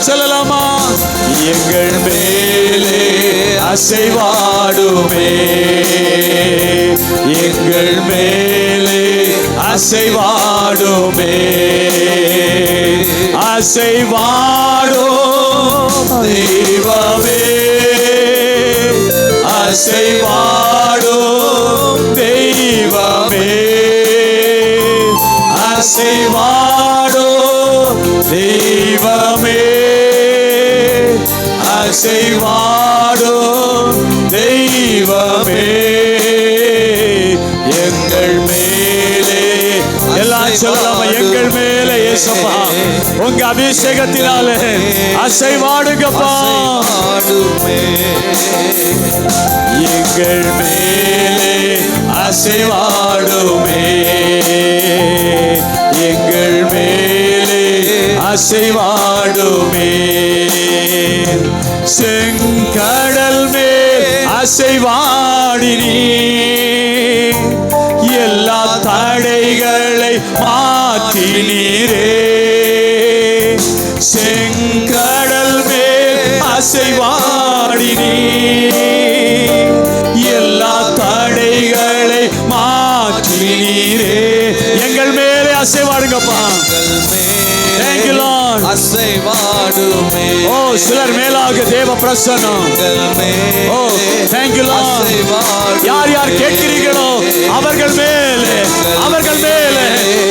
எல்லாம் சொல்லலாமா? எங்கள் மேலே அசைவாடுமே, எங்கள் மேலே அசைவாடுமே, அசைவாடும் தெய்வமே, அசைவாடும் தெய்வமே, அசைவாடும் தெய்வமே, அசைவாடும் தெய்வமே, எங்கள் மேலே எல்லாம் சொல்லலாமா? எங்கள் மேலே இயேசுப்பா உங்க அபிஷேகத்தினாலே அசைவாடுங்கப்பா, எங்கள் மேலே அசைவாடுமே, எங்கள் மேலே அசைவாடுமே, செங்கடல் மேல் அசைவாடினீ, எல்லா தடைகளை மாற்றினீரே, செங்கடல் மேல் அசைவாடினீ, எல்லா தடைகளை மாற்றினீரே, எங்கள் மேலே அசைவாடுங்கப்பா. Thank you Lord. அசைவாடுமே. ஓ சிலர் மேலாக தேவ பிரசன்னம். ஓ thank you Lord. யார் யார் கேட்கிறீர்களோ அவர்கள் மேலே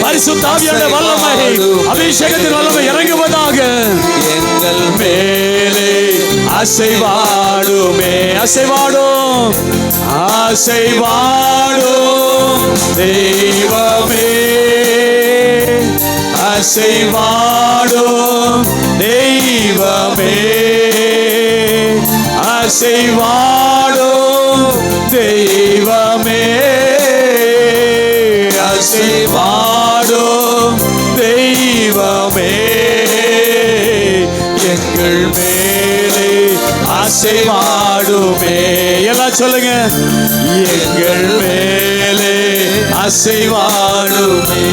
பரிசுத்த ஆவியானவருடைய வல்லமை அபிஷேகத்தின் வல்லமை இறங்குவதாக. எங்கள் மேலே அசைவாடுமே, அசைவாடும் அசைவாடும் தெய்வமே, அசைவாடும் தெய்வமே, அசைவாடும் தெய்வமே, அசைவாடும் தெய்வமே, எங்கள் மேலே அசைவாடுமே. எல்லாம் சொல்லுங்க, எங்கள் மேலே அசைவாடுமே.